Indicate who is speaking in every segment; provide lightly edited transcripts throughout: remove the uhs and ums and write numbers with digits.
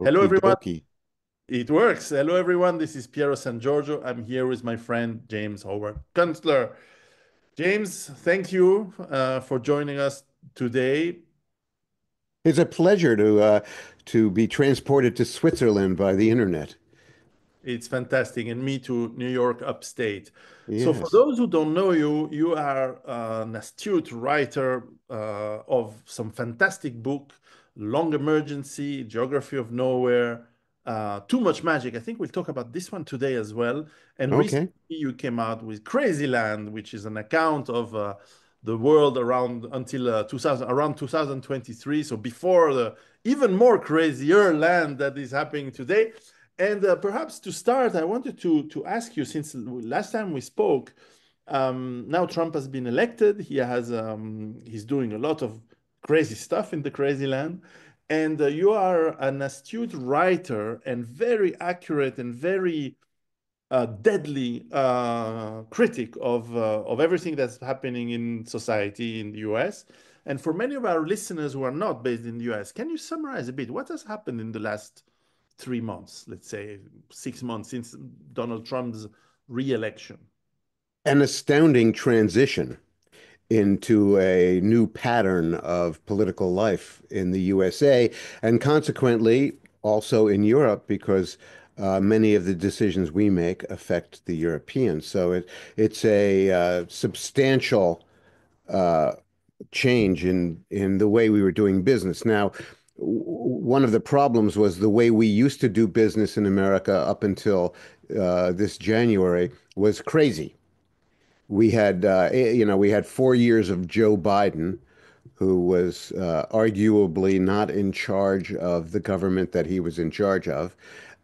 Speaker 1: Hello,
Speaker 2: Okie
Speaker 1: everyone.
Speaker 2: dokie.
Speaker 1: It works. Hello, everyone. This is Piero San Giorgio. I'm here with my friend James Howard Kunstler. James, thank you for joining us today.
Speaker 2: It's a pleasure to be transported to Switzerland by the internet.
Speaker 1: It's fantastic, and me to New York upstate. So, for
Speaker 2: Yes.
Speaker 1: those who don't know you, you are an astute writer of some fantastic book, Long Emergency, Geography of Nowhere, Too Much Magic. I think we'll talk about this one today as well. And recently,
Speaker 2: Okay.
Speaker 1: you came out with Crazy Land, which is an account of the world around until 2000, around 2023. So, before the even more crazier land that is happening today. And perhaps to start, I wanted to ask you, since last time we spoke, now Trump has been elected. He's doing a lot of crazy stuff in the crazy land, and you are an astute writer and very accurate and very deadly critic of everything that's happening in society in the U.S. And for many of our listeners who are not based in the U.S., can you summarize a bit what has happened in the last 3 months, let's say 6 months since Donald Trump's re-election?
Speaker 2: An astounding transition into a new pattern of political life in the USA and consequently also in Europe because many of the decisions we make affect the Europeans. So it's a substantial uh, change in the way we were doing business. Now, one of the problems was the way we used to do business in America up until this January was crazy. We had 4 years of Joe Biden, who was arguably not in charge of the government that he was in charge of,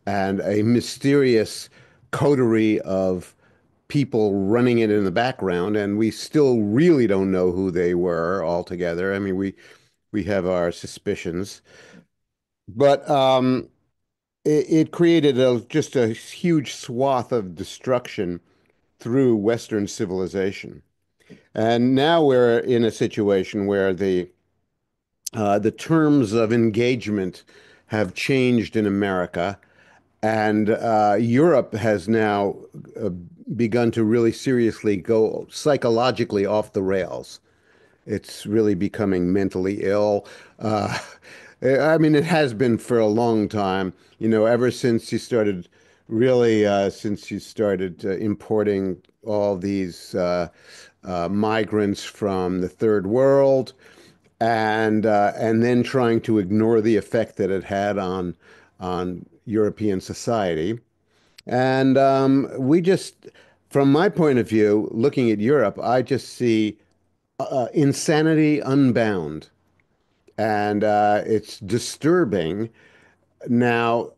Speaker 2: and a mysterious coterie of people running it in the background, and we still really don't know who they were altogether. I mean, we have our suspicions, but it created just a huge swath of destruction through Western civilization. And now we're in a situation where the terms of engagement have changed in America, and Europe has now uh, begun to really seriously go psychologically off the rails. It's really becoming mentally ill. Uh, I mean, it has been for a long time, ever since since you started importing all these migrants from the third world, and then trying to ignore the effect that it had on European society. And from my point of view, looking at Europe, I just see insanity unbound, and it's disturbing. Now,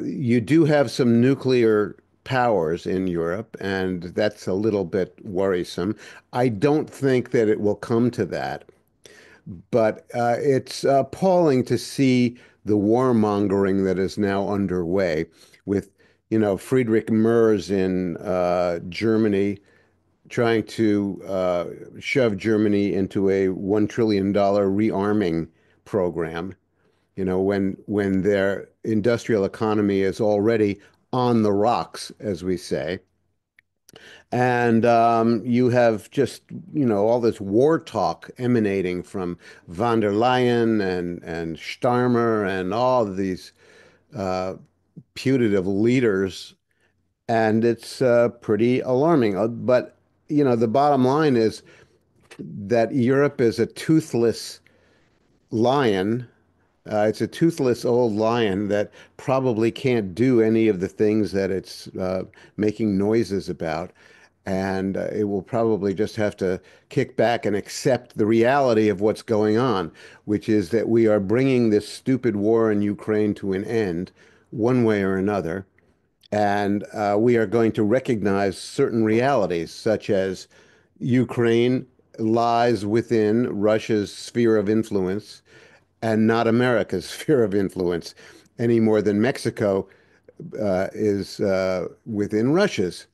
Speaker 2: you do have some nuclear powers in Europe, and that's a little bit worrisome. I don't think that it will come to that. But it's appalling to see the warmongering that is now underway with, Friedrich Merz in Germany trying to shove Germany into a $1 trillion rearming program, when their industrial economy is already on the rocks, as we say. And you have just, all this war talk emanating from von der Leyen and Starmer and all of these uh, putative leaders. And it's pretty alarming. But, the bottom line is that Europe is a toothless lion. It's a toothless old lion that probably can't do any of the things that it's making noises about. And it will probably just have to kick back and accept the reality of what's going on, which is that we are bringing this stupid war in Ukraine to an end, one way or another. And we are going to recognize certain realities, such as Ukraine lies within Russia's sphere of influence and not America's sphere of influence any more than Mexico is within Russia's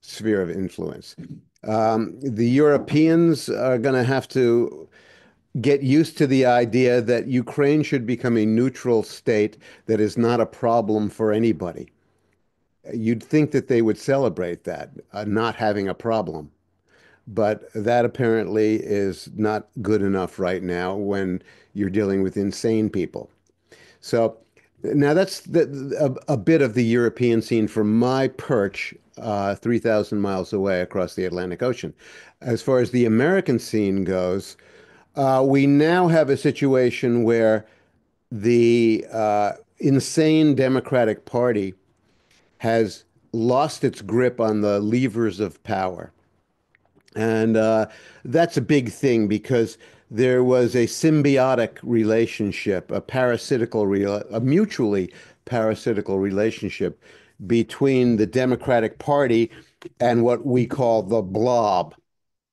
Speaker 2: sphere of influence. The Europeans are going to have to get used to the idea that Ukraine should become a neutral state that is not a problem for anybody. You'd think that they would celebrate that, not having a problem. But that apparently is not good enough right now when you're dealing with insane people. So now that's a bit of the European scene from my perch, 3,000 miles away across the Atlantic Ocean. As far as the American scene goes, we now have a situation where the insane Democratic Party has lost its grip on the levers of power. And that's a big thing because there was a symbiotic relationship, a mutually parasitical relationship between the Democratic Party and what we call the blob,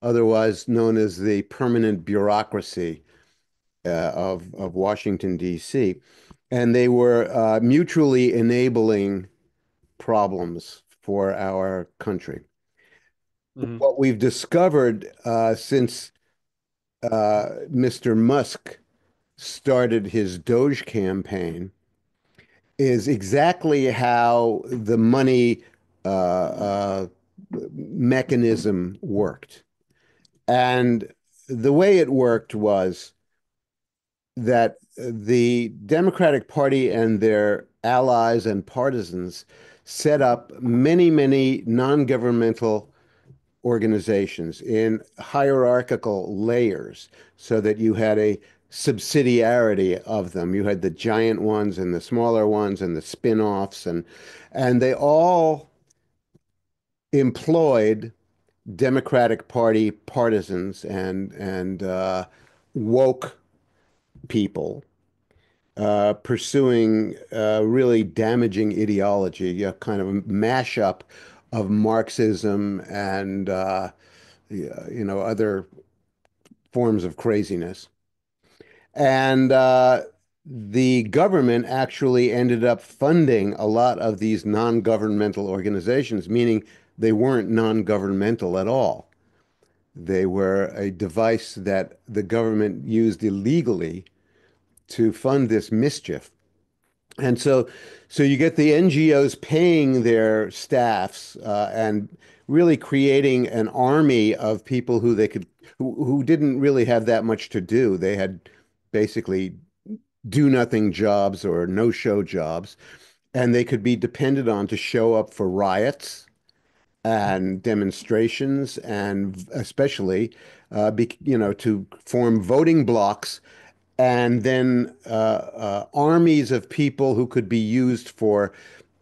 Speaker 2: otherwise known as the permanent bureaucracy of Washington, D.C. And they were mutually enabling problems for our country.
Speaker 1: Mhm.
Speaker 2: What we've discovered since Mr. Musk started his Doge campaign is exactly how the money mechanism worked. And the way it worked was that the Democratic Party and their allies and partisans set up many, many non-governmental organizations in hierarchical layers so that you had a subsidiarity of them. You had the giant ones and the smaller ones and the spin-offs and they all employed Democratic Party partisans and woke people pursuing really damaging ideology, a kind of a mashup of Marxism and other forms of craziness. And the government actually ended up funding a lot of these non-governmental organizations, meaning they weren't non-governmental at all. They were a device that the government used illegally to fund this mischief. And so you get the NGOs paying their staffs and really creating an army of people who didn't really have that much to do. They had basically do nothing jobs or no show jobs, and they could be depended on to show up for riots and demonstrations, and especially, to form voting blocks and then armies of people who could be used for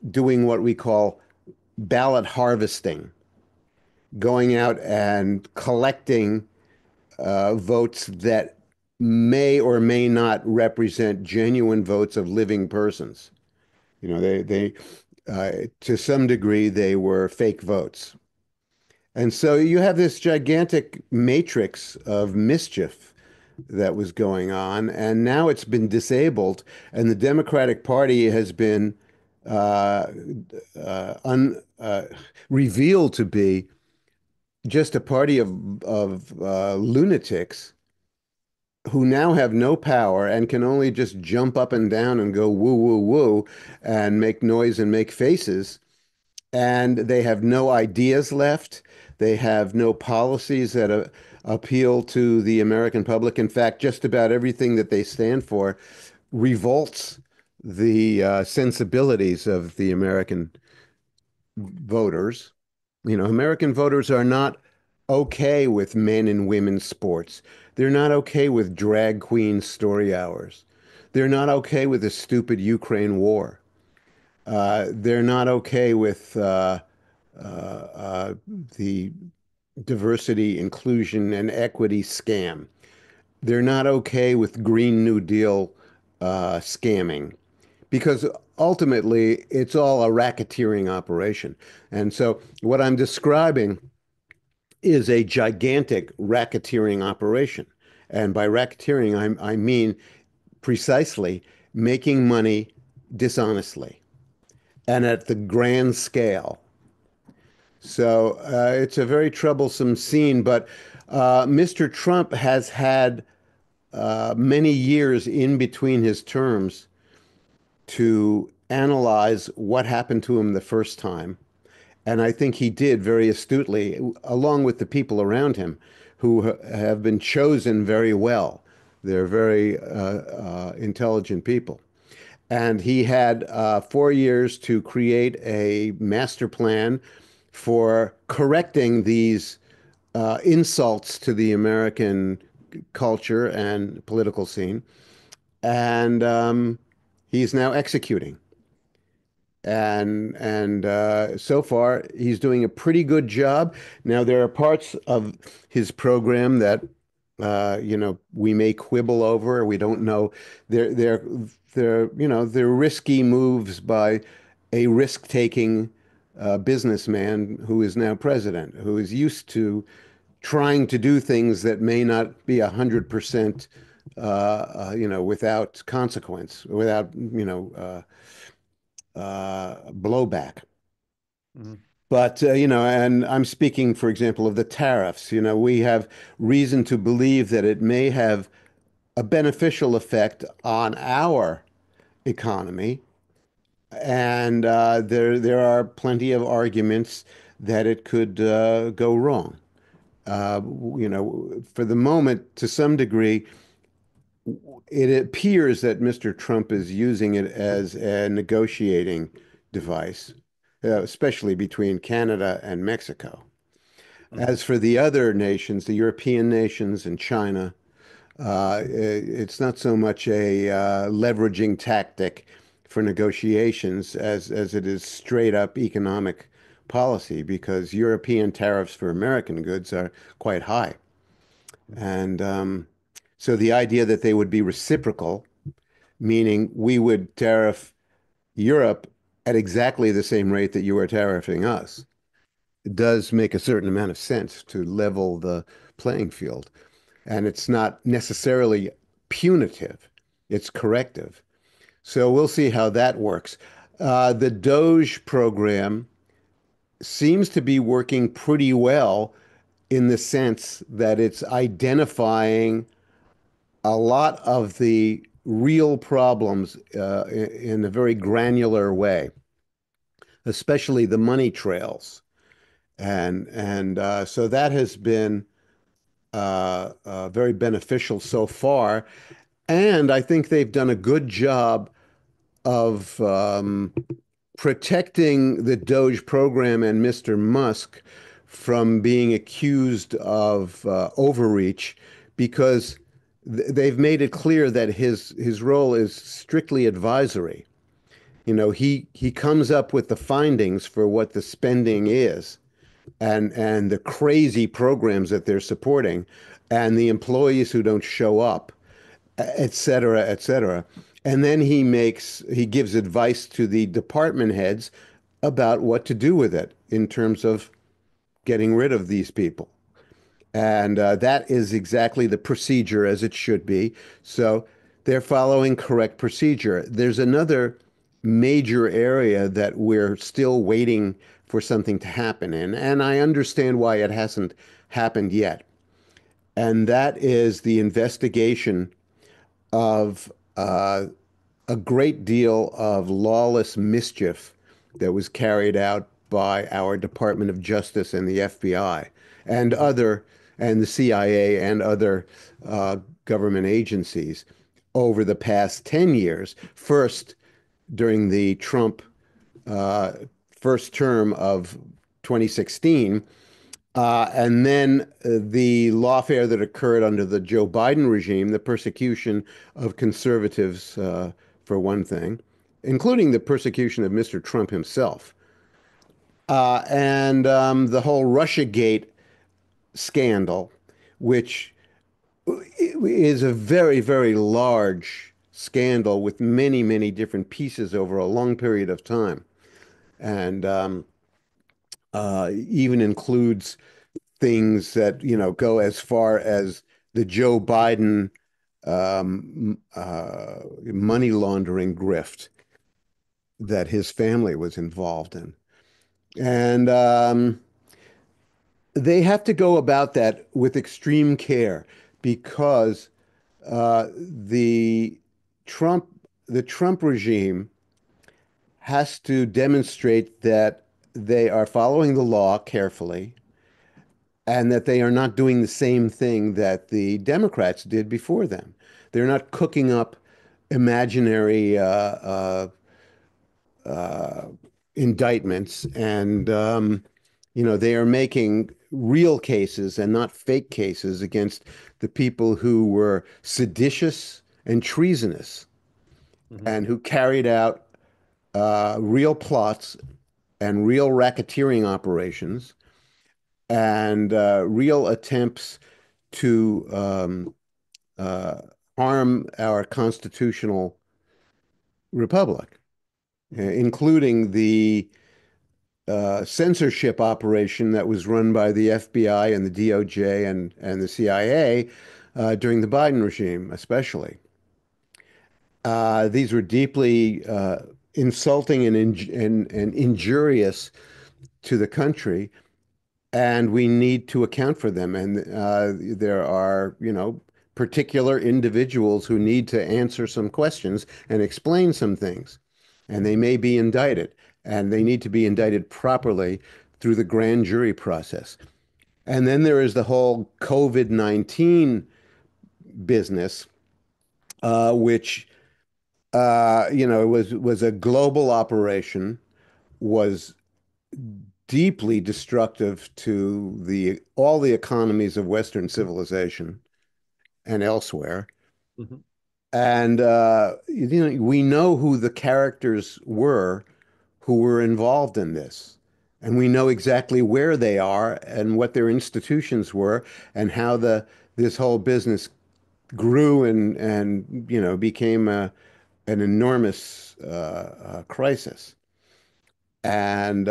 Speaker 2: doing what we call ballot harvesting, going out and collecting votes that may or may not represent genuine votes of living persons. To some degree, they were fake votes. And so you have this gigantic matrix of mischief that was going on, and now it's been disabled, and the Democratic Party has been uh, revealed to be just a party of lunatics who now have no power and can only just jump up and down and go woo woo woo and make noise and make faces. And they have no ideas left. They have no policies that appeal to the American public. In fact, just about everything that they stand for revolts the sensibilities of the American voters. American voters are not okay with men and women's sports. They're not okay with drag queen story hours. They're not okay with the stupid Ukraine war. They're not okay with the diversity, inclusion, and equity scam. They're not okay with Green New Deal scamming because ultimately it's all a racketeering operation. And so what I'm describing is a gigantic racketeering operation. And by racketeering, I mean precisely making money dishonestly and at the grand scale. So it's a very troublesome scene, but Mr. Trump has had many years in between his terms to analyze what happened to him the first time. And I think he did very astutely, along with the people around him who have been chosen very well. They're very intelligent people. And he had 4 years to create a master plan for correcting these insults to the American culture and political scene. And he's now executing. And so far he's doing a pretty good job. Now there are parts of his program that we may quibble over. We don't know. They're risky moves by a risk-taking businessman who is now president, who is used to trying to do things that may not be 100% without consequence, without blowback.
Speaker 1: Mhm.
Speaker 2: But, and I'm speaking, for example, of the tariffs. We have reason to believe that it may have a beneficial effect on our economy. And there are plenty of arguments that it could go wrong. For the moment, to some degree, it appears that Mr. Trump is using it as a negotiating device, especially between Canada and Mexico.
Speaker 1: Mhm.
Speaker 2: As for the other nations, the European nations and China, it's not so much a leveraging tactic for negotiations as it is straight up economic policy, because European tariffs for American goods are quite high. And so the idea that they would be reciprocal, meaning we would tariff Europe at exactly the same rate that you are tariffing us, does make a certain amount of sense to level the playing field. And it's not necessarily punitive, it's corrective. So we'll see how that works. The Doge program seems to be working pretty well in the sense that it's identifying a lot of the real problems in a very granular way, especially the money trails. And so that has been very beneficial so far. And I think they've done a good job of protecting the Doge program and Mr. Musk from being accused of overreach, because they've made it clear that his role is strictly advisory. He comes up with the findings for what the spending is, and the crazy programs that they're supporting, and the employees who don't show up, et cetera, et cetera. And then he gives advice to the department heads about what to do with it in terms of getting rid of these people. And that is exactly the procedure as it should be. So they're following correct procedure. There's another major area that we're still waiting for something to happen in, and I understand why it hasn't happened yet. And that is the investigation of a great deal of lawless mischief that was carried out by our Department of Justice and the FBI and and the CIA and other government agencies over the past 10 years. First, during the Trump uh, first term of 2016, and then the lawfare that occurred under the Joe Biden regime, the persecution of conservatives, for one thing, including the persecution of Mr. Trump himself, and the whole Russiagate scandal, which is a very, very large scandal with many, many different pieces over a long period of time, and even includes things that, go as far as the Joe Biden money laundering grift that his family was involved in. And they have to go about that with extreme care, because the Trump the Trump regime has to demonstrate that they are following the law carefully and that they are not doing the same thing that the Democrats did before them. They're not cooking up imaginary uh, indictments, and they are making real cases and not fake cases against the people who were seditious and treasonous
Speaker 1: Mhm.
Speaker 2: and who carried out real plots and real racketeering operations and real attempts to uh, harm our constitutional republic,
Speaker 1: Mhm.
Speaker 2: including the censorship operation that was run by the FBI and the DOJ and the CIA during the Biden regime, especially. These were deeply insulting and injurious to the country, and we need to account for them. And there are, particular individuals who need to answer some questions and explain some things. And they
Speaker 1: Mhm.
Speaker 2: may be indicted, and they need to be indicted properly through the grand jury process. And then there is the whole COVID-19 business, which was a global operation, was deeply destructive to the all the economies of Western civilization and elsewhere.
Speaker 1: Mhm.
Speaker 2: And we know who the characters were who were involved in this. And we know exactly where they are and what their institutions were and how the this whole business grew and became an enormous crisis. And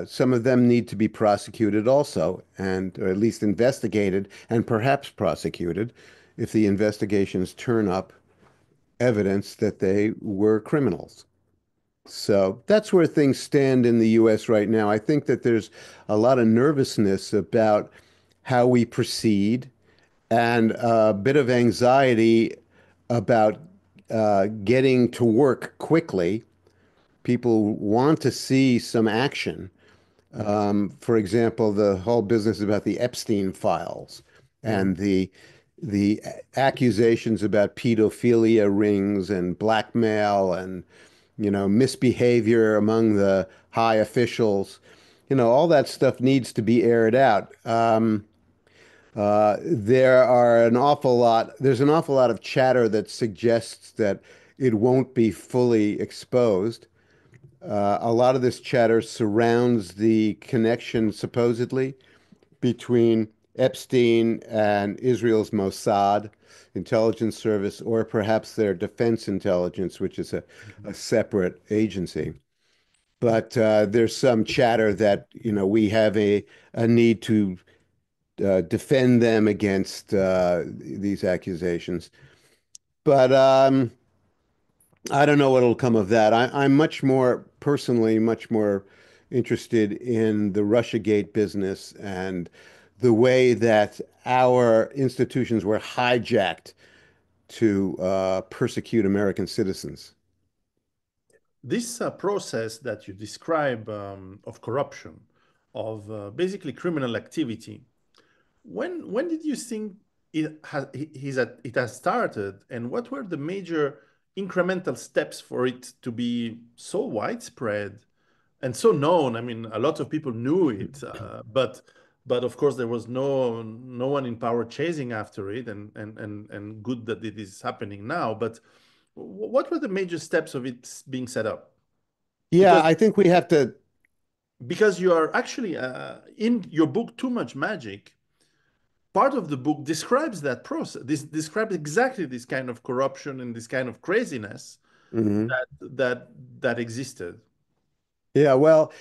Speaker 2: some of them need to be prosecuted also, and or at least investigated and perhaps prosecuted if the investigations turn up evidence that they were criminals. So that's where things stand in the US right now. I think that there's a lot of nervousness about how we proceed and a bit of anxiety about getting to work quickly. People want to see some action.
Speaker 1: Mhm.
Speaker 2: For example, the whole business about the Epstein files
Speaker 1: Mhm.
Speaker 2: and the accusations about pedophilia rings and blackmail and misbehavior among the high officials. All that stuff needs to be aired out. There's an awful lot of chatter that suggests that it won't be fully exposed. A lot of this chatter surrounds the connection, supposedly, between Epstein and Israel's Mossad intelligence service, or perhaps their defense intelligence, which is a separate agency. But there's some chatter that, we have a need to defend them against these accusations. But I don't know what'll come of that. I'm much more interested in the Russiagate business and the way that our institutions were hijacked to persecute American citizens.
Speaker 1: This process that you describe of corruption, of basically criminal activity, when did you think it has started, and what were the major incremental steps for it to be so widespread and so known? I mean, a lot of people knew it, but of course there was no one in power chasing after it, and good that it is happening now. But what were the major steps of it being set up?
Speaker 2: Yeah,
Speaker 1: Because
Speaker 2: I think we have to.
Speaker 1: you are actually in your book Too Much Magic, part of the book describes that process. This describes exactly this kind of corruption and this kind of craziness
Speaker 2: Mhm.
Speaker 1: that existed.
Speaker 2: Yeah, well,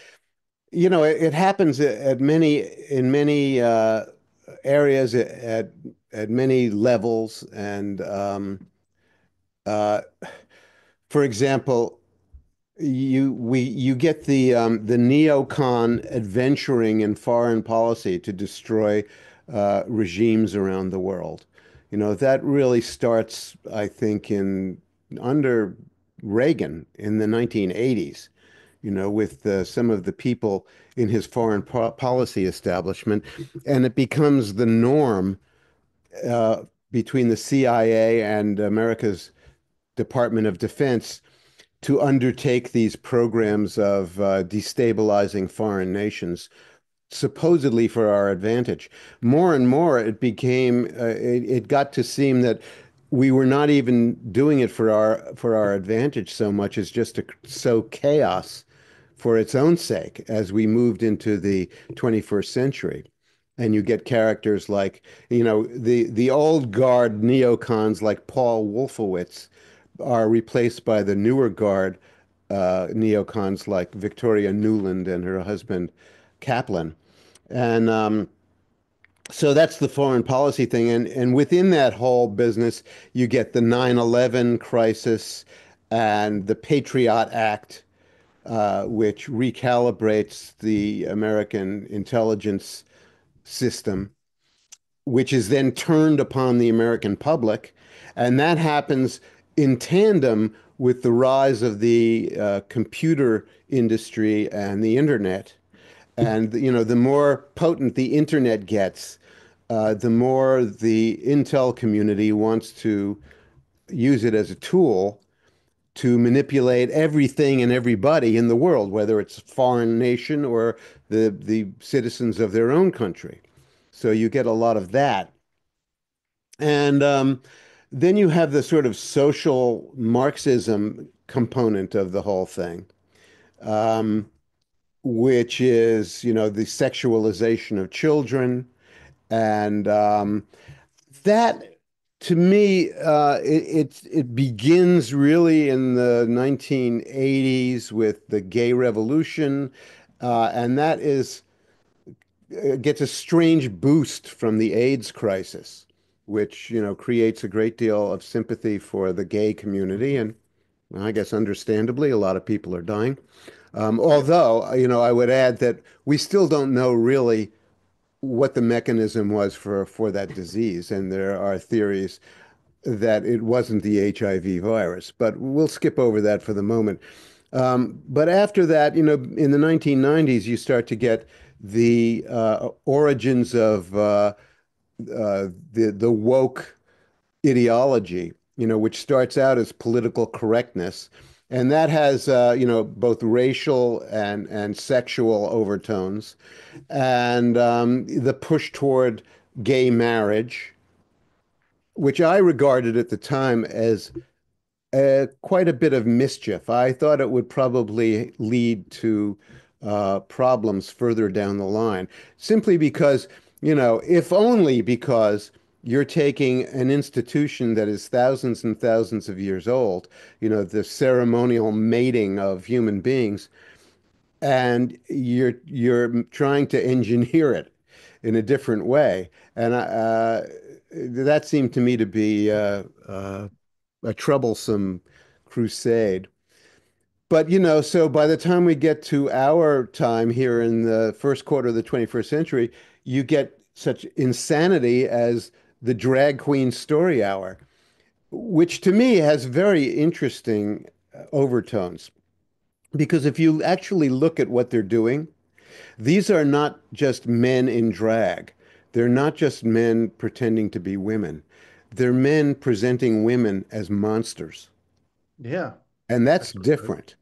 Speaker 2: it happens at many areas at many levels, and uh, for example, you get the neocon adventuring in foreign policy to destroy regimes around the world. That really starts, I think, in under Reagan in the 1980s, with some of the people in his foreign policy establishment, and it becomes the norm uh, between the CIA and America's Department of Defense to undertake these programs of destabilizing foreign nations, supposedly for our advantage. More and more, it got to seem that we were not even doing it for our advantage so much as just to sow chaos for its own sake as we moved into the 21st century. And you get characters like, the old guard neocons like Paul Wolfowitz are replaced by the newer guard neocons like Victoria Nuland and her husband Kaplan. And so that's the foreign policy thing. And within that whole business, you get the 9/11 crisis and the Patriot Act, which recalibrates the American intelligence system, which is then turned upon the American public. And that happens in tandem with the rise of the computer industry and the internet. And, the more potent the internet gets, the more the Intel community wants to use it as a tool to manipulate everything and everybody in the world, whether it's a foreign nation or the citizens of their own country. So you get a lot of that. And then you have the sort of social Marxism component of the whole thing, um, which is, the sexualization of children. And that, to me, it begins really in the 1980s with the gay revolution, and that is gets a strange boost from the AIDS crisis, which, creates a great deal of sympathy for the gay community. And I guess understandably, a lot of people are dying.
Speaker 1: Yep.
Speaker 2: Although, I would add that we still don't know really what the mechanism was for that disease. And there are theories that it wasn't the HIV virus, but we'll skip over that for the moment. But after that, in the 1990s, you start to get the origins of the woke ideology, which starts out as political correctness, and that has both racial and sexual overtones, and the push toward gay marriage, which I regarded at the time as quite a bit of mischief. I thought it would probably lead to problems further down the line, simply because, if only because you're taking an institution that is thousands and thousands of years old, the ceremonial mating of human beings, and you're trying to engineer it in a different way. And that seemed to me to be a troublesome crusade. But, so by the time we get to our time here in the first quarter of the 21st century, you get such insanity as the drag queen story hour, which to me has very interesting overtones. Because if you actually look at what they're doing, these are not just men in drag. They're not just men pretending to be women. They're men presenting women as monsters.
Speaker 1: Yeah.
Speaker 2: And that's
Speaker 1: Absolutely.
Speaker 2: different.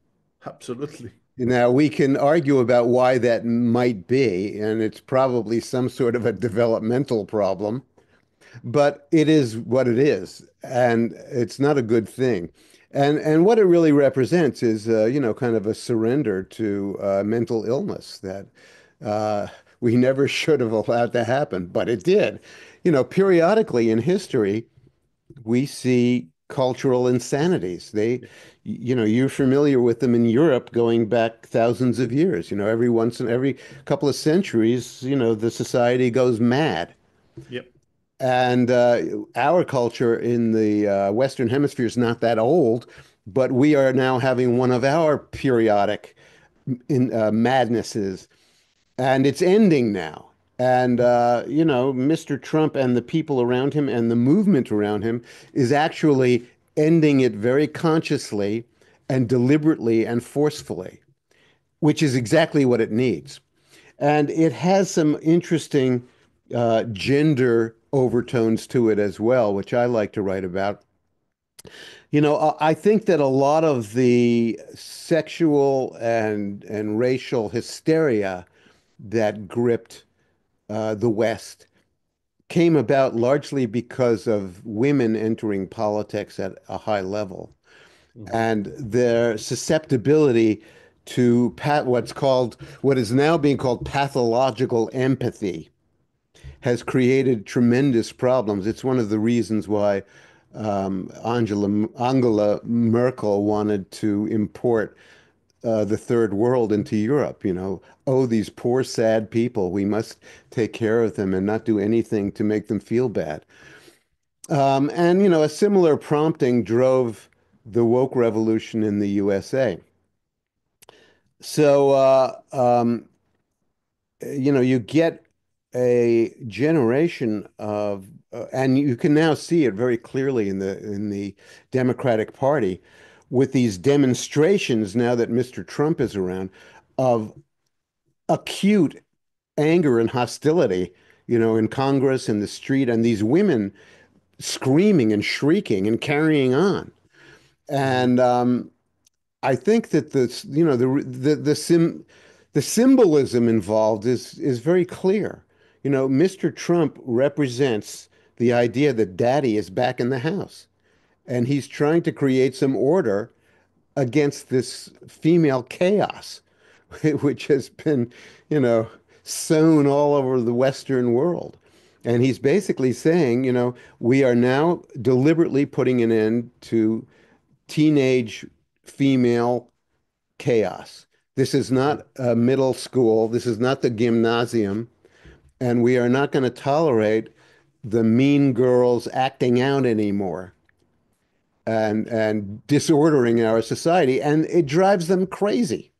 Speaker 1: Absolutely.
Speaker 2: Now, we can argue about why that might be, and it's probably some sort of a developmental problem, but it is what it is, and it's not a good thing. And what it really represents is, kind of a surrender to mental illness that uh, we never should have allowed to happen, but it did. Periodically in history, we see cultural insanities.
Speaker 1: Yeah.
Speaker 2: You're familiar with them in Europe going back thousands of years. Every couple of centuries, the society goes mad.
Speaker 1: Yep.
Speaker 2: And our culture in the Western Hemisphere is not that old, but we are now having one of our periodic madnesses, and it's ending now. And, Mr. Trump and the people around him and the movement around him is actually ending it very consciously and deliberately and forcefully, which is exactly what it needs. And it has some interesting gender overtones to it as well, which I like to write about. I think that a lot of the sexual and racial hysteria that gripped the West came about largely because of women entering politics at a high level
Speaker 1: Mhm.
Speaker 2: and their susceptibility to what is now being called pathological empathy has created tremendous problems. It's one of the reasons why Angela Merkel wanted to import the third world into Europe. Oh, these poor, sad people. We must take care of them and not do anything to make them feel bad. And a similar prompting drove the woke revolution in the USA. So, you get a generation and you can now see it very clearly in the Democratic Party with these demonstrations now that Mr. Trump is around of acute anger and hostility, in Congress and the street, and these women screaming and shrieking and carrying on.
Speaker 1: Mhm.
Speaker 2: And I think that the symbolism involved is very clear. Mr. Trump represents the idea that daddy is back in the house and he's trying to create some order against this female chaos, which has been, you know, sown all over the Western world. And he's basically saying, we are now deliberately putting an end to teenage female chaos. This is not a middle school. This is not the gymnasium. And we are not going to tolerate the mean girls acting out anymore and disordering our society. And it drives them crazy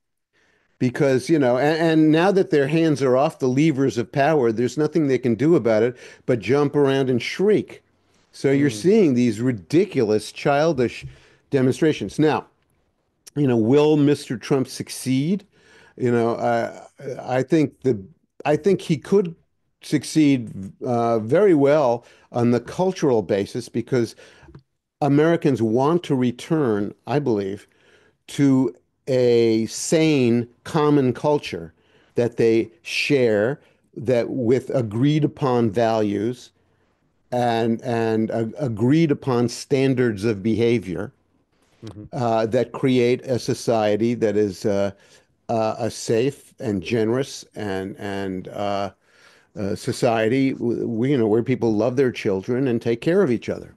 Speaker 2: because, and now that their hands are off the levers of power, there's nothing they can do about it but jump around and shriek. So you're
Speaker 1: Mhm.
Speaker 2: seeing these ridiculous, childish demonstrations. Now, will Mr. Trump succeed? You know, I think I think he could succeed very well on the cultural basis because Americans want to return, I believe, to a sane, common culture that they share, that with agreed upon values and agreed upon standards of behavior
Speaker 1: Mhm.
Speaker 2: that create a society that is a safe and generous and society where people love their children and take care of each other.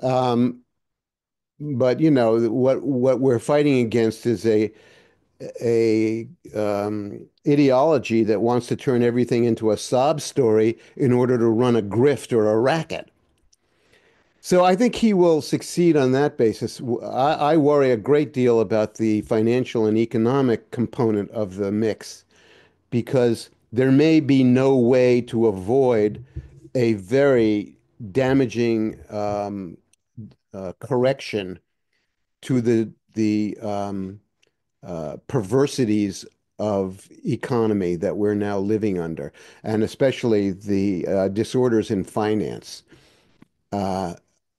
Speaker 2: Um, but what we're fighting against is a ideology that wants to turn everything into a sob story in order to run a grift or a racket. So I think he will succeed on that basis. I worry a great deal about the financial and economic component of the mix because there may be no way to avoid a very damaging correction to the perversities of economy that we're now living under, and especially the disorders in finance, uh,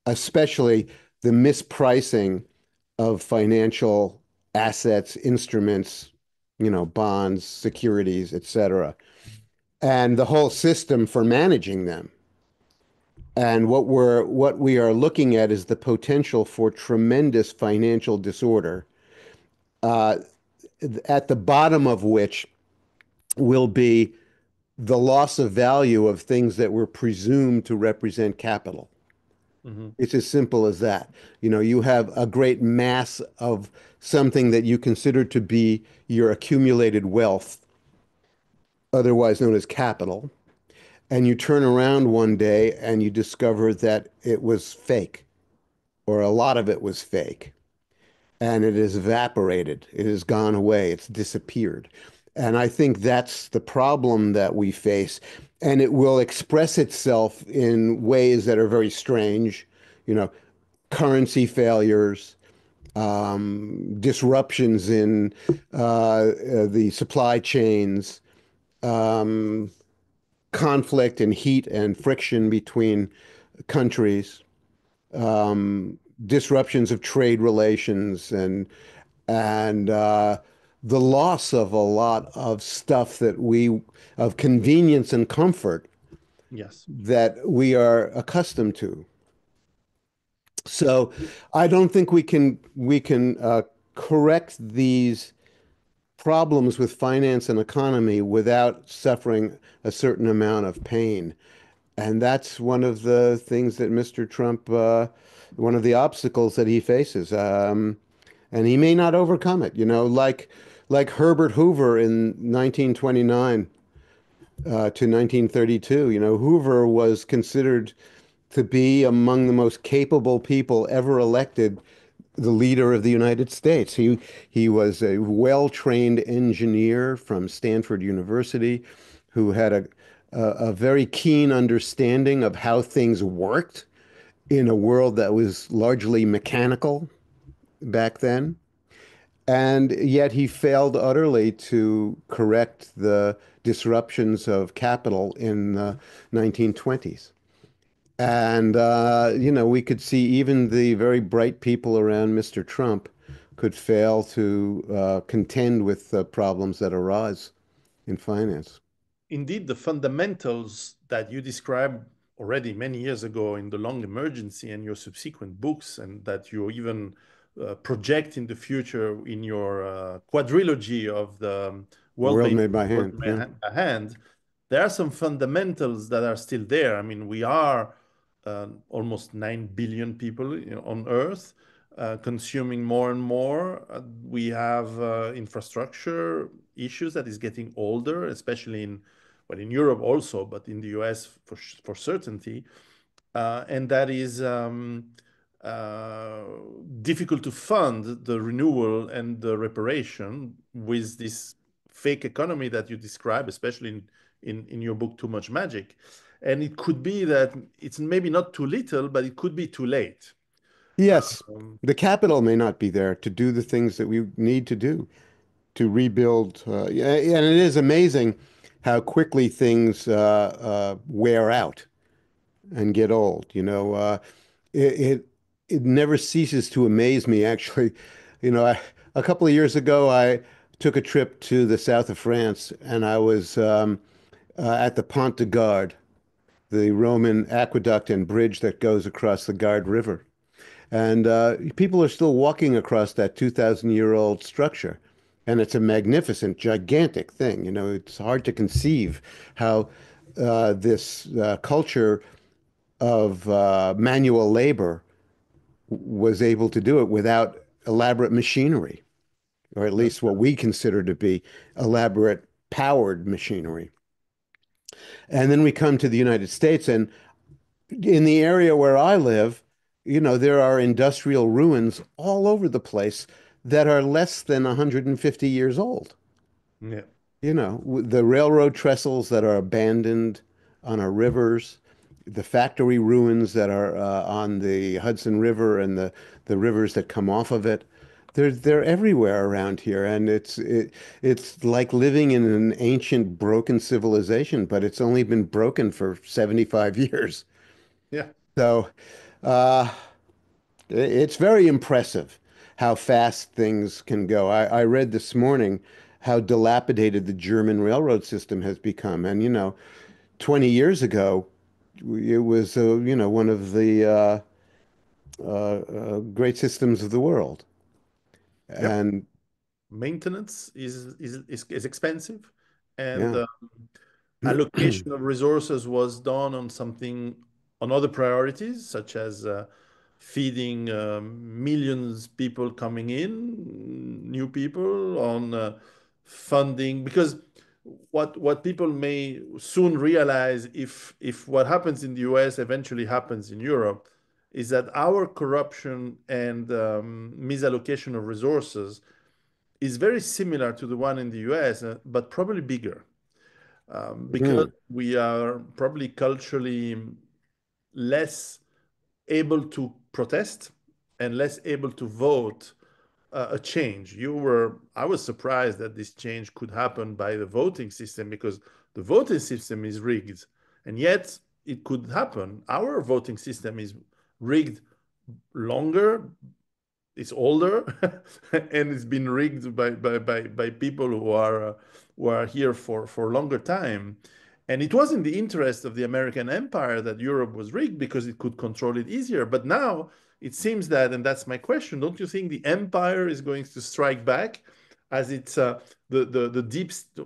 Speaker 2: especially the mispricing of financial assets, instruments, bonds, securities, etc., and the whole system for managing them. And what we are looking at is the potential for tremendous financial disorder, uh, at the bottom of which will be the loss of value of things that were presumed to represent capital.
Speaker 1: Mhm.
Speaker 2: It's as simple as that. You have a great mass of something that you consider to be your accumulated wealth, otherwise known as capital, and you turn around one day and you discover that it was fake, or a lot of it was fake, and it has evaporated. It has gone away. It's disappeared. And I think that's the problem that we face. And it will express itself in ways that are very strange, you know, currency failures, disruptions in the supply chains, um, conflict and heat and friction between countries, disruptions of trade relations, and the loss of a lot of stuff of convenience and comfort
Speaker 1: Yes.
Speaker 2: that we are accustomed to. So I don't think we can correct these problems with finance and economy without suffering a certain amount of pain. And that's one of the things that Mr. Trump, one of the obstacles that he faces. And he may not overcome it, like Herbert Hoover in 1929 to 1932. Hoover was considered to be among the most capable people ever elected the leader of the United States. He was a well-trained engineer from Stanford University who had a very keen understanding of how things worked in a world that was largely mechanical back then. And yet he failed utterly to correct the disruptions of capital in the 1920s. And, we could see even the very bright people around Mr. Trump could fail to contend with the problems that arise in finance.
Speaker 1: Indeed, the fundamentals that you described already many years ago in The Long Emergency and your subsequent books, and that you even project in the future in your quadrilogy of the world
Speaker 2: World
Speaker 1: made
Speaker 2: made by hand. Yeah.
Speaker 1: by hand, there are some fundamentals that are still there. I mean, we are almost 9 billion people, on Earth, consuming more and more. We have infrastructure issues that is getting older, especially in Europe also, but in the US for certainty. And that is uh, difficult to fund the renewal and the reparation with this fake economy that you describe, especially in your book, Too Much Magic. And it could be that it's maybe not too little, but it could be too late.
Speaker 2: Yes,
Speaker 1: Um,
Speaker 2: the capital may not be there to do the things that we need to do to rebuild. Yeah, and it is amazing how quickly things wear out and get old. It, it it never ceases to amaze me, actually. A couple of years ago, I took a trip to the south of France, and I was at the Pont de Gard, the Roman aqueduct and bridge that goes across the Gard River. And people are still walking across that 2,000-year-old structure. And it's a magnificent, gigantic thing. It's hard to conceive how this culture of manual labor was able to do it without elaborate machinery, or at
Speaker 1: that's
Speaker 2: least what we consider to be elaborate powered machinery. And then we come to the United States, and in the area where I live, there are industrial ruins all over the place that are less than 150 years old.
Speaker 1: yeah.
Speaker 2: The railroad trestles that are abandoned on our rivers, the factory ruins that are on the Hudson River and the rivers that come off of it. They're everywhere around here, and it's like living in an ancient broken civilization, but it's only been broken for 75 years.
Speaker 1: Yeah.
Speaker 2: So uh, it's very impressive how fast things can go. I read this morning how dilapidated the German railroad system has become. And, 20 years ago, it was, one of the great systems of the world.
Speaker 1: Yep.
Speaker 2: And
Speaker 1: Maintenance is expensive, and
Speaker 2: yeah.
Speaker 1: allocation of resources was done on something on other priorities, such as feeding millions people coming in, new people, on funding. Because what people may soon realize, if what happens in the US eventually happens in Europe, is that our corruption and misallocation of resources is very similar to the one in the US, but probably bigger, because
Speaker 2: Mm.
Speaker 1: we are probably culturally less able to protest and less able to vote a change. I was surprised that this change could happen by the voting system because the voting system is rigged, and yet it could happen. Our voting system is rigged longer, it's older, and it's been rigged by people who are here for a longer time. And it was in the interest of the American empire that Europe was rigged because it could control it easier. But now it seems that, and that's my question, don't you think the empire is going to strike back as it's the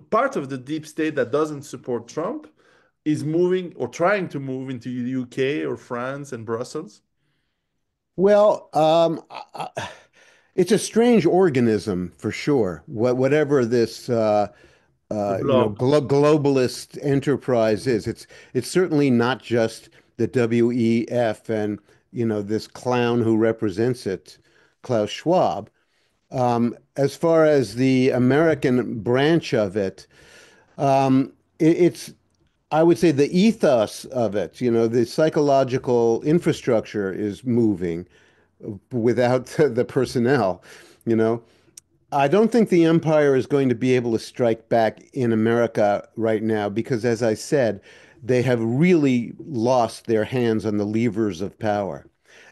Speaker 1: part of the deep state that doesn't support Trump is moving or trying to move into the UK or France and Brussels?
Speaker 2: Well, it's a strange organism for sure. Whatever this
Speaker 1: The blob.
Speaker 2: globalist enterprise is, it's certainly not just the WEF and this clown who represents it, Klaus Schwab. As far as the American branch of it, it's I would say the ethos of it, the psychological infrastructure is moving without the personnel, you know. I don't think the empire is going to be able to strike back in America right now because, as I said, they have really lost their hands on the levers of power.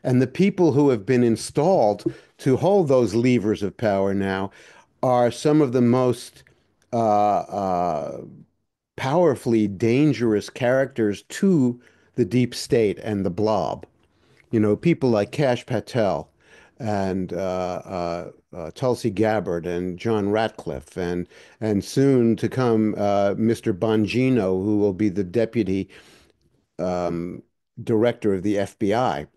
Speaker 2: And the people who have been installed to hold those levers of power now are some of the most powerfully dangerous characters to the deep state and the blob. People like Kash Patel and Tulsi Gabbard and John Ratcliffe and soon to come Mr. Bongino, who will be the deputy director of the FBI.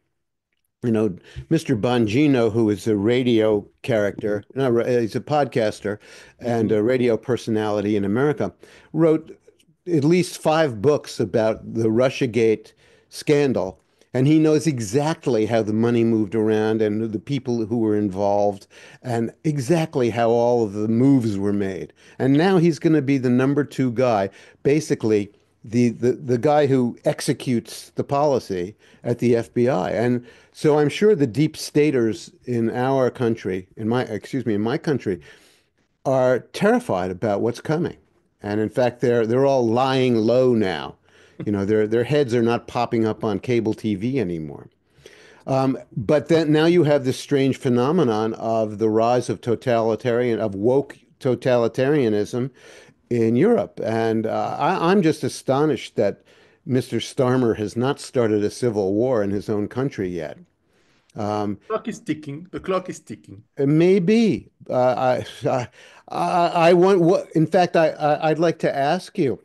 Speaker 2: You know, Mr. Bongino, who is a radio character, no, he's a podcaster and
Speaker 1: Mhm.
Speaker 2: a radio personality in America, wrote at least 5 books about the Russiagate scandal. And he knows exactly how the money moved around and the people who were involved and exactly how all of the moves were made. And now he's going to be the number 2 guy, basically the guy who executes the policy at the FBI. And so I'm sure the deep staters in our country, in my country, are terrified about what's coming. And in fact, they're all lying low now. Their heads are not popping up on cable TV anymore. But then now you have this strange phenomenon of the rise of woke totalitarianism in Europe. And I'm just astonished that Mr. Starmer has not started a civil war in his own country yet.
Speaker 1: Clock is ticking. The clock is ticking.
Speaker 2: Maybe. I want what, in fact, I'd like to ask you,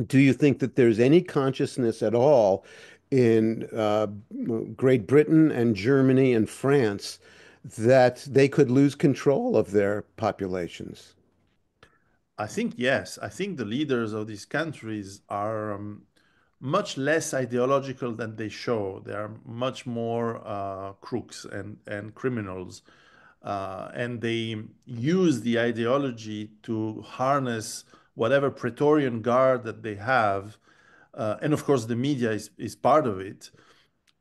Speaker 2: do you think that there's any consciousness at all in Great Britain and Germany and France that they could lose control of their populations?
Speaker 1: I think yes. I think the leaders of these countries are much less ideological than they show. They are much more crooks and criminals, and they use the ideology to harness whatever Praetorian guard that they have, and of course the media is part of it,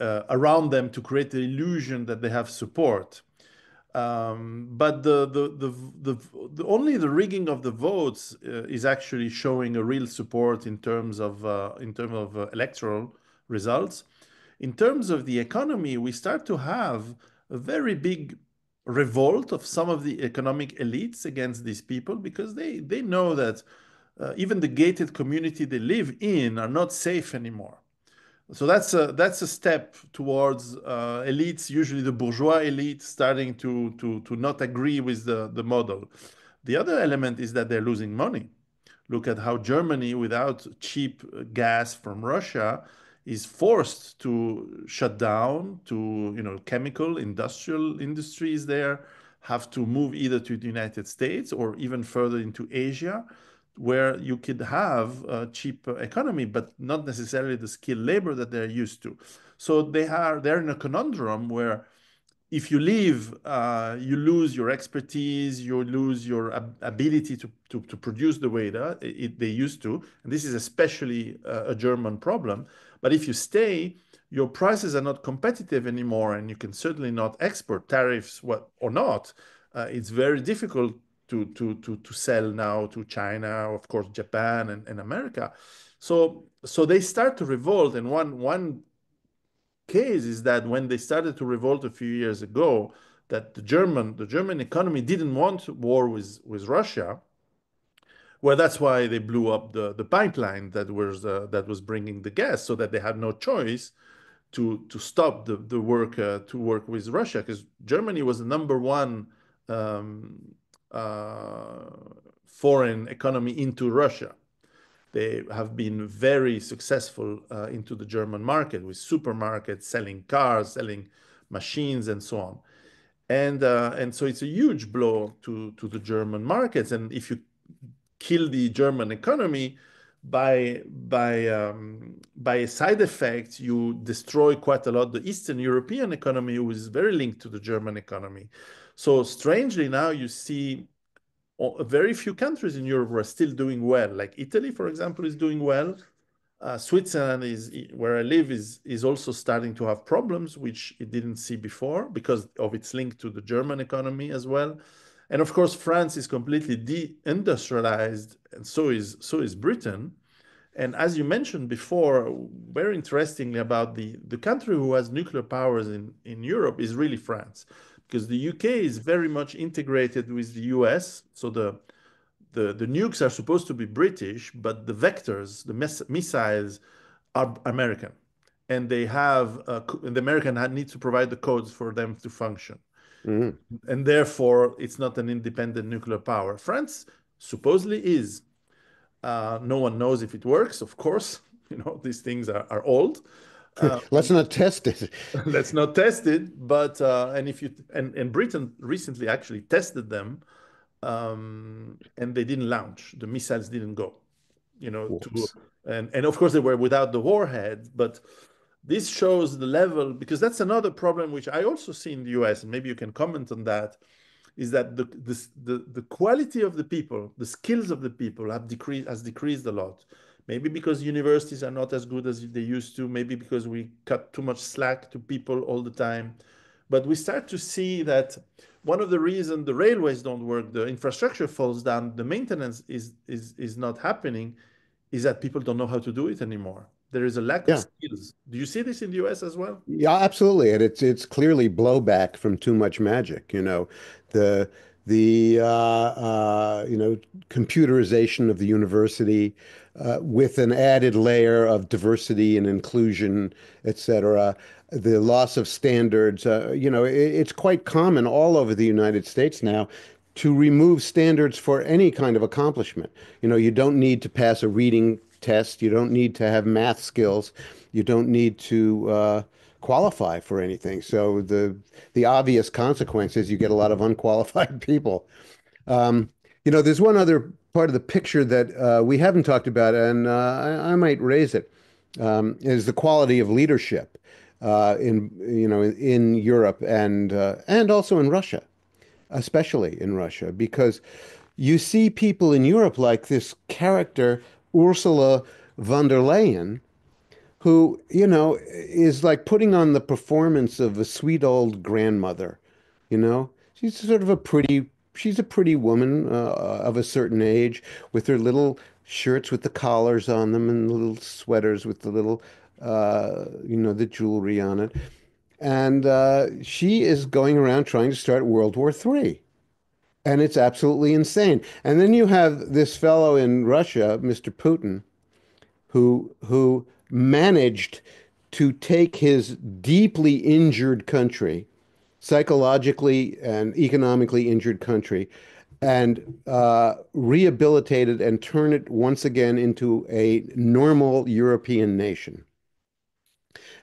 Speaker 1: around them to create the illusion that they have support. But only the rigging of the votes is actually showing a real support in terms of electoral results. In terms of the economy, we start to have a very big revolt of some of the economic elites against these people because they know that even the gated community they live in are not safe anymore. So that's a step towards elites, usually the bourgeois elite, starting to not agree with the model. The other element is that they're losing money. Look at how Germany, without cheap gas from Russia, is forced to shut down to, chemical, industrial industries there have to move either to the United States or even further into Asia, where you could have a cheap economy, but not necessarily the skilled labor that they're used to. So they're in a conundrum where if you leave, you lose your expertise, you lose your ability to produce the way that they used to. And this is especially a German problem. But if you stay, your prices are not competitive anymore, and you can certainly not export tariffs what, or not. It's very difficult to sell now to China, of course, Japan and America. So they start to revolt. And one case is that when they started to revolt a few years ago, that the German economy didn't want war with Russia. Well, that's why they blew up the pipeline that was bringing the gas, so that they had no choice to stop the work to work with Russia, because Germany was the number one um, uh, foreign economy into Russia. They have been very successful into the German market with supermarkets selling cars, selling machines, and so on. And so it's a huge blow to the German markets. And if you kill the German economy by a side effect, you destroy quite a lot the Eastern European economy, who is very linked to the German economy. So strangely, now you see very few countries in Europe are still doing well. Like Italy, for example, is doing well. Switzerland is where I live is also starting to have problems, which it didn't see before because of its link to the German economy as well. And of course, France is completely deindustrialized, and so is Britain. And as you mentioned before, very interestingly about the country who has nuclear powers in Europe is really France, because the UK is very much integrated with the US. So the nukes are supposed to be British, but the vectors, the missiles, are American, and the American needs to provide the codes for them to function,
Speaker 2: Mhm.
Speaker 1: and therefore it's not an independent nuclear power. France supposedly is. No one knows if it works, of course. These things are old. Uh,
Speaker 2: Let's not test it.
Speaker 1: let's not test it, but and if you and Britain recently actually tested them, and they didn't launch. The missiles didn't go. To
Speaker 2: Whoops.
Speaker 1: and of course they were without the warhead, but this shows the level, because that's another problem which I also see in the US, and maybe you can comment on that, is that the quality of the people, the skills of the people has decreased a lot. Maybe because universities are not as good as they used to, maybe because we cut too much slack to people all the time. But we start to see that one of the reasons the railways don't work, the infrastructure falls down, the maintenance is not happening, is that people don't know how to do it anymore. There is a lack of
Speaker 2: Yeah.
Speaker 1: skills. Do you see this in the US as well?
Speaker 2: Yeah, absolutely. And it's clearly blowback from too much magic, The computerization of the university with an added layer of diversity and inclusion, et cetera. The loss of standards, it's quite common all over the United States now to remove standards for any kind of accomplishment. You don't need to pass a reading test. You don't need to have math skills. You don't need to qualify for anything. So the obvious consequence is you get a lot of unqualified people. Um, there's one other part of the picture that we haven't talked about, and I might raise it, is the quality of leadership in Europe and also in Russia, especially in Russia, because you see people in Europe like this character, Ursula von der Leyen, who, is like putting on the performance of a sweet old grandmother, you know? She's sort of she's a pretty woman of a certain age with her little shirts with the collars on them and the little sweaters with the little, the jewelry on it. And she is going around trying to start World War III. And it's absolutely insane. And then you have this fellow in Russia, Mr. Putin, who managed to take his deeply injured country, psychologically and economically injured country, and rehabilitate it and turn it once again into a normal European nation.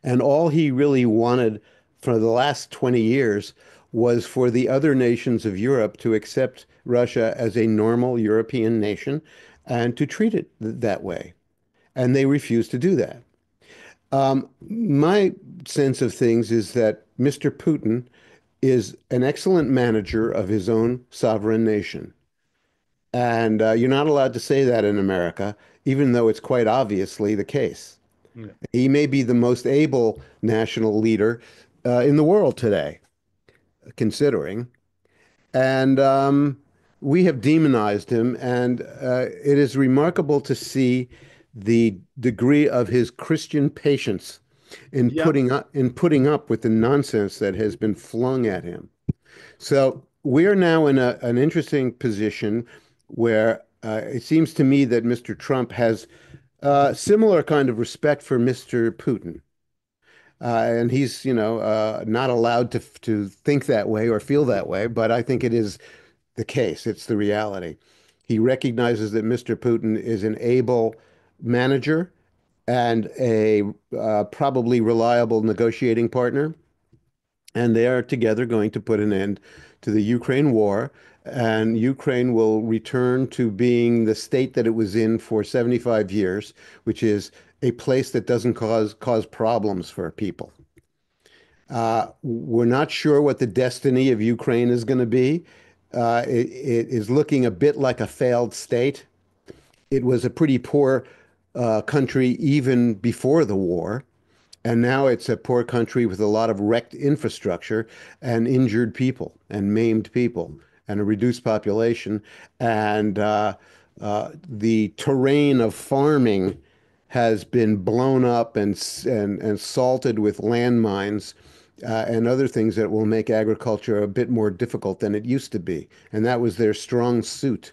Speaker 2: And all he really wanted for the last 20 years was for the other nations of Europe to accept Russia as a normal European nation and to treat it that way. And they refused to do that. My sense of things is that Mr. Putin is an excellent manager of his own sovereign nation. And you're not allowed to say that in America, even though it's quite obviously the case.
Speaker 1: Yeah.
Speaker 2: He may be the most able national leader in the world today, considering. And we have demonized him, and it is remarkable to see the degree of his Christian patience
Speaker 1: Yeah.
Speaker 2: in putting up with the nonsense that has been flung at him. So we are now in an interesting position where it seems to me that Mr. Trump has similar kind of respect for Mr. Putin. And he's, not allowed to think that way or feel that way, but I think it is the case. It's the reality. He recognizes that Mr. Putin is an able manager and a probably reliable negotiating partner, and they are together going to put an end to the Ukraine war, and Ukraine will return to being the state that it was in for 75 years, which is a place that doesn't cause problems for people. We're not sure what the destiny of Ukraine is going to be. It is looking a bit like a failed state. It was a pretty poor country even before the war. And now it's a poor country with a lot of wrecked infrastructure and injured people and maimed people and a reduced population. And the terrain of farming has been blown up and salted with landmines and other things that will make agriculture a bit more difficult than it used to be. And that was their strong suit,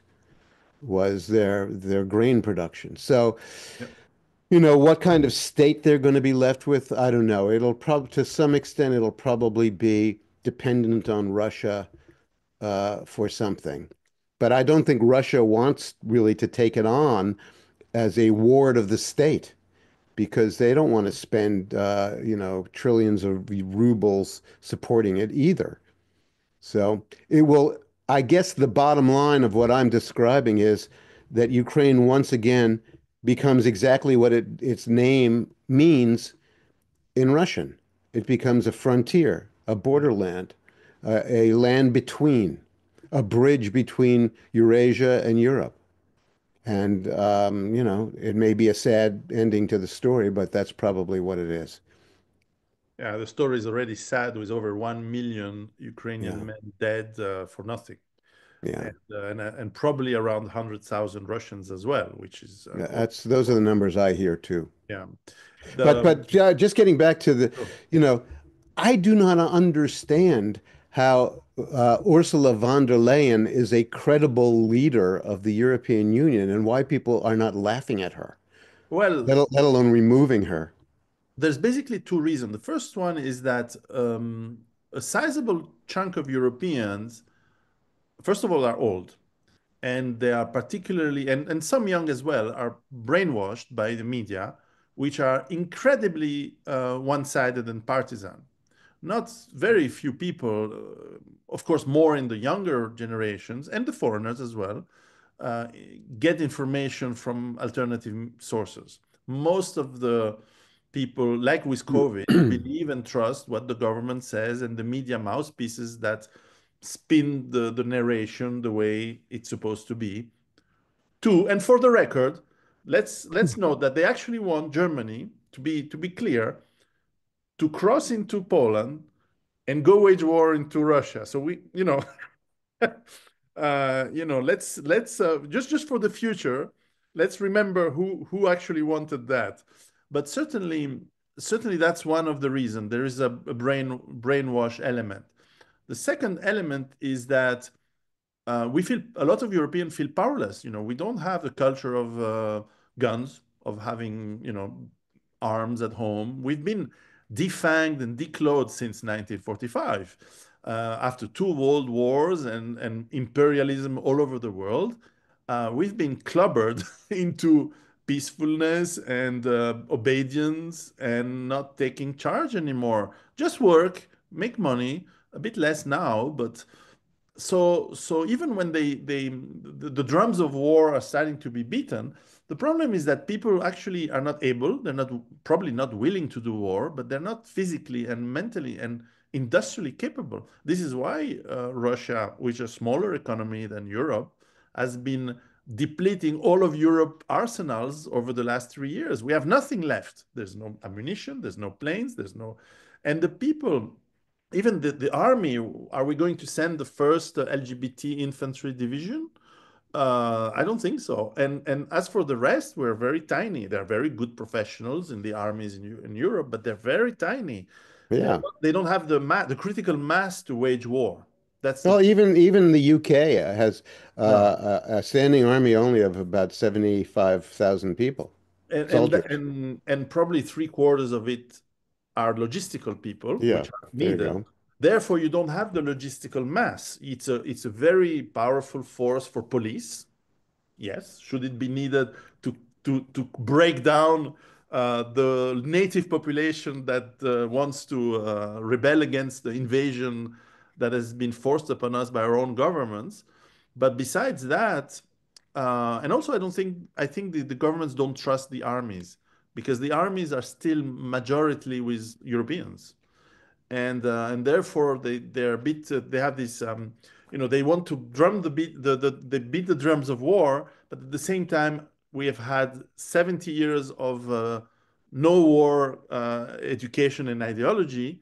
Speaker 2: was their grain production. So
Speaker 1: Yeah.
Speaker 2: what kind of state they're going to be left with, I don't know. It'll probably, to some extent, it'll probably be dependent on Russia for something. But I don't think Russia wants really to take it on as a ward of the state because they don't want to spend, trillions of rubles supporting it either. So it will, I guess the bottom line of what I'm describing is that Ukraine once again becomes exactly what its name means in Russian. It becomes a frontier, a borderland, a land between, a bridge between Eurasia and Europe. And, it may be a sad ending to the story, but that's probably what it is.
Speaker 1: Yeah, the story is already sad with over 1 million
Speaker 2: Yeah.
Speaker 1: Ukrainian men dead for nothing.
Speaker 2: Yeah.
Speaker 1: And probably around 100,000 Russians as well, which is
Speaker 2: Those are the numbers I hear too.
Speaker 1: yeah.
Speaker 2: But
Speaker 1: The
Speaker 2: but just getting back to
Speaker 1: Sure.
Speaker 2: you know, I do not understand how Ursula von der Leyen is a credible leader of the European Union and why people are not laughing at her,
Speaker 1: Well,
Speaker 2: let alone removing her.
Speaker 1: there's basically two reasons. The first one is that a sizable chunk of Europeans, first of all, are old, and they are particularly, and some young as well, are brainwashed by the media, which are incredibly one-sided and partisan. Not very few people, of course, more in the younger generations and the foreigners as well, uh, get information from alternative sources. Most of the people, like with COVID, believe and trust what the government says and the media mouthpieces that spin the narration the way it's supposed to be. Two, and for the record, let's note that they actually want Germany to be clear to cross into Poland and go wage war into Russia. So let's just for the future, let's remember who actually wanted that. But certainly that's one of the reasons. There is a brainwash element. The second element is that we feel a lot of Europeans feel powerless. We don't have the culture of guns, of having, arms at home. We've been defanged and declawed since 1945. After two world wars and imperialism all over the world, we've been clubbered into peacefulness and obedience and not taking charge anymore. Just work, make money, a bit less now, but so even when the drums of war are starting to be beaten, the problem is that people actually are not able, they're not probably not willing to do war, but they're not physically and mentally and industrially capable. This is why Russia, which is a smaller economy than Europe, has been depleting all of Europe arsenals over the last 3 years. We have nothing left. There's no ammunition, there's no planes, there's no, and the people, even the army, are we going to send the first LGBT infantry division? I don't think so. And as for the rest, we're very tiny. They're very good professionals in the armies in Europe, but they're very tiny.
Speaker 2: Yeah.
Speaker 1: They don't have the critical mass to wage war. That's the
Speaker 2: Well, even the UK has
Speaker 1: no.
Speaker 2: a standing army only of about 75,000 people,
Speaker 1: and and
Speaker 2: soldiers.
Speaker 1: and probably three-quarters of it are logistical people,
Speaker 2: Yeah,
Speaker 1: which are
Speaker 2: there you
Speaker 1: needed.
Speaker 2: go.
Speaker 1: Therefore, you don't have the logistical mass. It's a very powerful force for police. Yes. Should it be needed to to break down the native population that wants to rebel against the invasion that has been forced upon us by our own governments? But besides that, and also I think the governments don't trust the armies because the armies are still majority with Europeans, and therefore they're a bit they have this they want to drum the beat they beat the drums of war, but at the same time we have had 70 years of no war education and ideology,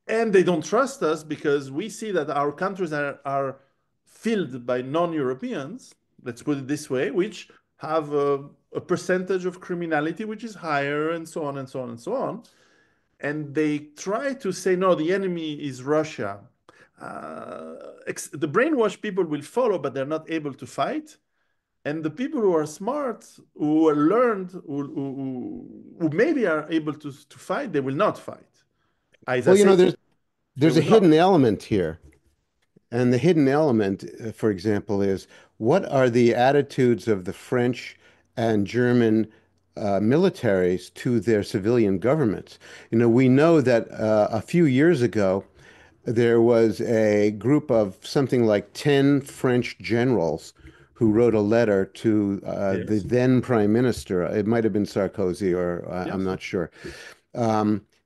Speaker 1: and they don't trust us because we see that our countries are filled by non-Europeans, let's put it this way, which have a percentage of criminality which is higher, and so on and so on and so on, and they try to say, no, the enemy is Russia. The brainwashed people will follow, but they're not able to fight. And the people who are smart, who are learned, who maybe are able to fight, they will not fight. As I
Speaker 2: Well,
Speaker 1: say, they
Speaker 2: there's a
Speaker 1: will not.
Speaker 2: hidden element here. And the hidden element, for example, is what are the attitudes of the French and German militaries to their civilian governments? We know that a few years ago, there was a group of something like 10 French generals who wrote a letter to the
Speaker 1: Yes,
Speaker 2: then prime minister. It might have been Sarkozy, or I'm
Speaker 1: yes,
Speaker 2: not sure.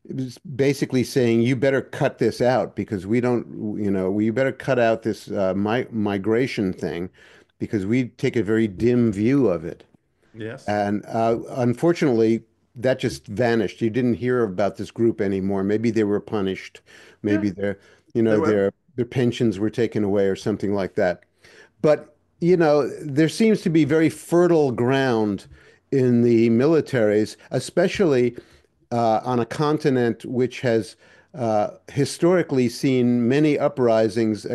Speaker 2: It was basically saying, you better cut this out because we don't, you better cut out this migration thing because we take a very dim view of it.
Speaker 1: yes.
Speaker 2: And unfortunately, that just vanished. You didn't hear about this group anymore. Maybe they were punished.
Speaker 1: Yeah,
Speaker 2: Maybe
Speaker 1: they were.
Speaker 2: their pensions were taken away or something like that. But, there seems to be very fertile ground in the militaries, especially on a continent which has historically seen many uprisings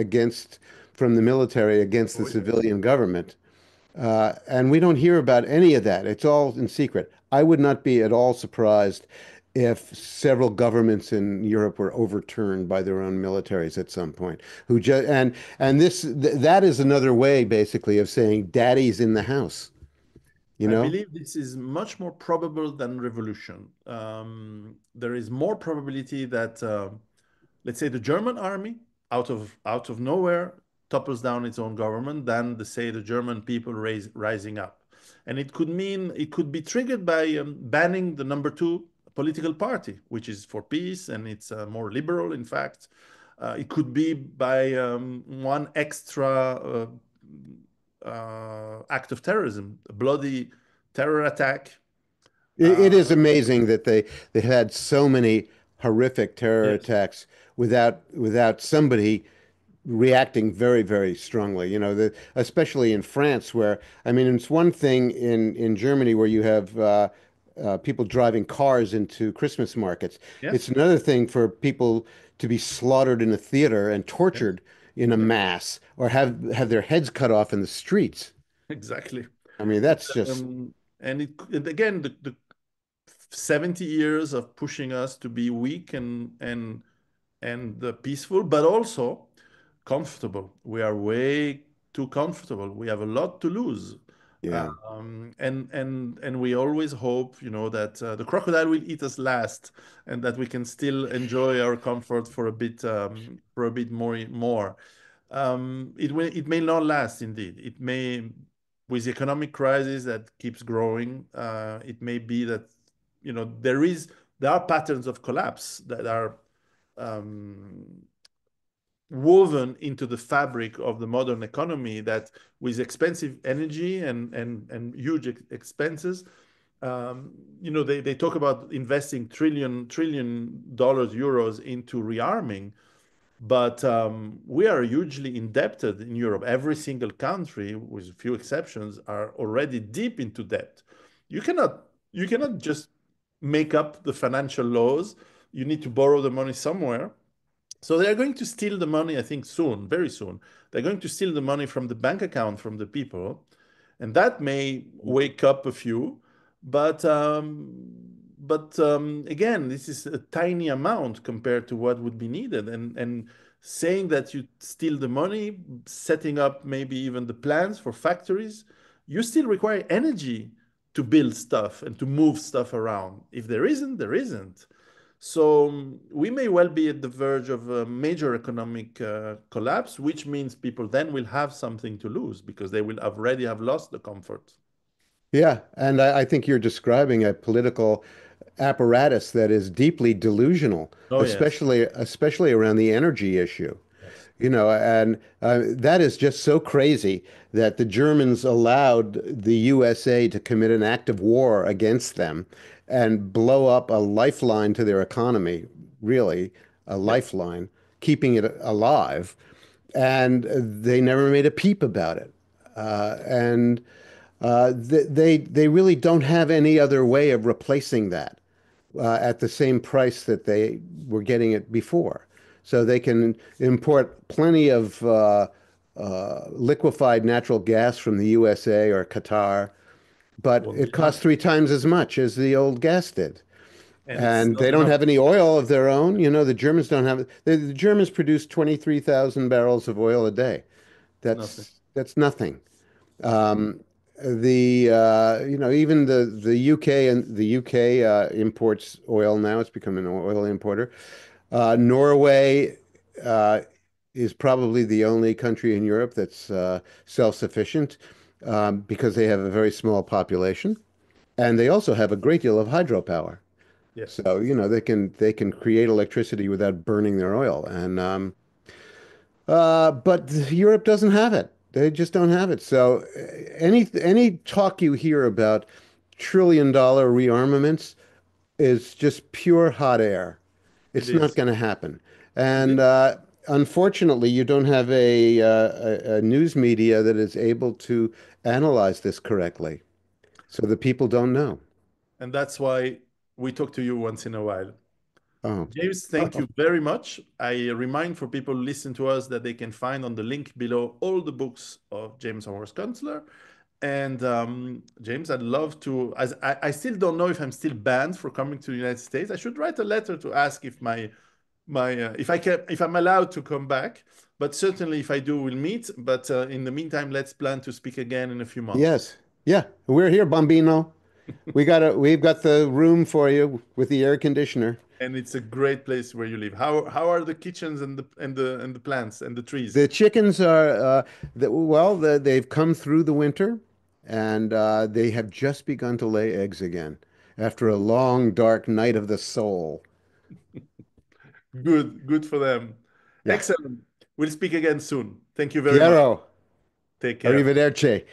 Speaker 2: from the military against the
Speaker 1: Oh, yeah.
Speaker 2: civilian government. And we don't hear about any of that. It's all in secret. I would not be at all surprised if several governments in Europe were overturned by their own militaries at some point. Who just and that is another way, basically, of saying "Daddy's in the house." You
Speaker 1: I
Speaker 2: know?
Speaker 1: believe this is much more probable than revolution. There is more probability that, let's say, the German army, out of nowhere, topples down its own government than the German people rising up, and it could be triggered by banning the number two political party, which is for peace and it's more liberal, in fact. It could be by one extra act of terrorism, a bloody terror attack.
Speaker 2: It is
Speaker 1: Uh,
Speaker 2: amazing that they had so many horrific terror
Speaker 1: yes,
Speaker 2: attacks without somebody reacting very, very strongly. Especially in France, where I mean, it's one thing in Germany where you have people driving cars into Christmas markets. It's
Speaker 1: yes,
Speaker 2: another thing for people to be slaughtered in a theater and
Speaker 1: yes,
Speaker 2: tortured in a
Speaker 1: yes,
Speaker 2: mass, or have their heads cut off in the streets.
Speaker 1: exactly.
Speaker 2: I mean, that's just
Speaker 1: And again, the 70 years of pushing us to be weak and peaceful, but also comfortable. We are way too comfortable. We have a lot to lose.
Speaker 2: yeah.
Speaker 1: And we always hope, that the crocodile will eat us last, and that we can still enjoy our comfort for a bit more. It may not last, indeed. It may, with the economic crisis that keeps growing, it may be that, there are patterns of collapse that are um, woven into the fabric of the modern economy that with expensive energy and huge expenses, they talk about investing trillion dollars, euros into rearming, but we are hugely indebted in Europe. Every single country, with a few exceptions, are already deep into debt. You cannot just make up the financial laws. You need to borrow the money somewhere. So they are going to steal the money, I think, soon, very soon. They're going to steal the money from the bank account from the people, and that may wake up a few. But again, this is a tiny amount compared to what would be needed. And saying that you steal the money, setting up maybe even the plans for factories, you still require energy to build stuff and to move stuff around. If there isn't, there isn't. So we may well be at the verge of a major economic collapse, which means people then will have something to lose because they will already have lost the comfort.
Speaker 2: Yeah, and I think you're describing a political apparatus that is deeply delusional,
Speaker 1: Oh, yes.
Speaker 2: especially around the energy issue.
Speaker 1: Yes.
Speaker 2: And that is just so crazy that the Germans allowed the USA to commit an act of war against them and blow up a lifeline to their economy, really, a
Speaker 1: Yeah.
Speaker 2: lifeline, keeping it alive. And they never made a peep about it. And they really don't have any other way of replacing that at the same price that they were getting it before. So they can import plenty of liquefied natural gas from the USA or Qatar, but
Speaker 1: Won't be
Speaker 2: it
Speaker 1: enough.
Speaker 2: costs three times as much as the old gas did.
Speaker 1: And it's
Speaker 2: And
Speaker 1: not
Speaker 2: they don't
Speaker 1: enough.
Speaker 2: have any oil of their own. The Germans don't have, the Germans produce 23,000 barrels of oil a day.
Speaker 1: It's nothing.
Speaker 2: That's nothing. Um, even the UK and the UK imports oil now. It's become an oil importer. Norway uh, is probably the only country in Europe that's self-sufficient because they have a very small population, and they also have a great deal of hydropower.
Speaker 1: Yes.
Speaker 2: So, they can create electricity without burning their oil. But Europe doesn't have it. They just don't have it. So any talk you hear about trillion-dollar rearmaments is just pure hot air.
Speaker 1: It
Speaker 2: It's not
Speaker 1: is.
Speaker 2: going to happen.
Speaker 1: It
Speaker 2: And
Speaker 1: is.
Speaker 2: unfortunately, you don't have a news media that is able to analyze this correctly. So the people don't know.
Speaker 1: And that's why we talk to you once in a while.
Speaker 2: Oh,
Speaker 1: James, thank
Speaker 2: oh,
Speaker 1: you very much. I remind for people who listen to us that they can find on the link below all the books of James Horst Kunstler. And James, I'd love to, as I still don't know if I'm still banned for coming to the United States. I should write a letter to ask if if I'm allowed to come back. But certainly, if I do, we'll meet. But in the meantime, let's plan to speak again in a few months.
Speaker 2: yes. Yeah, we're here, Bambino. We've got the room for you with the air conditioner.
Speaker 1: And it's a great place where you live. How are the kitchens and the plants and the trees?
Speaker 2: The chickens are, they've come through the winter and they have just begun to lay eggs again after a long, dark night of the soul.
Speaker 1: Good for them.
Speaker 2: Yeah.
Speaker 1: Excellent. We'll speak again soon. Thank you very much.
Speaker 2: Piero,
Speaker 1: Take care.
Speaker 2: arrivederci.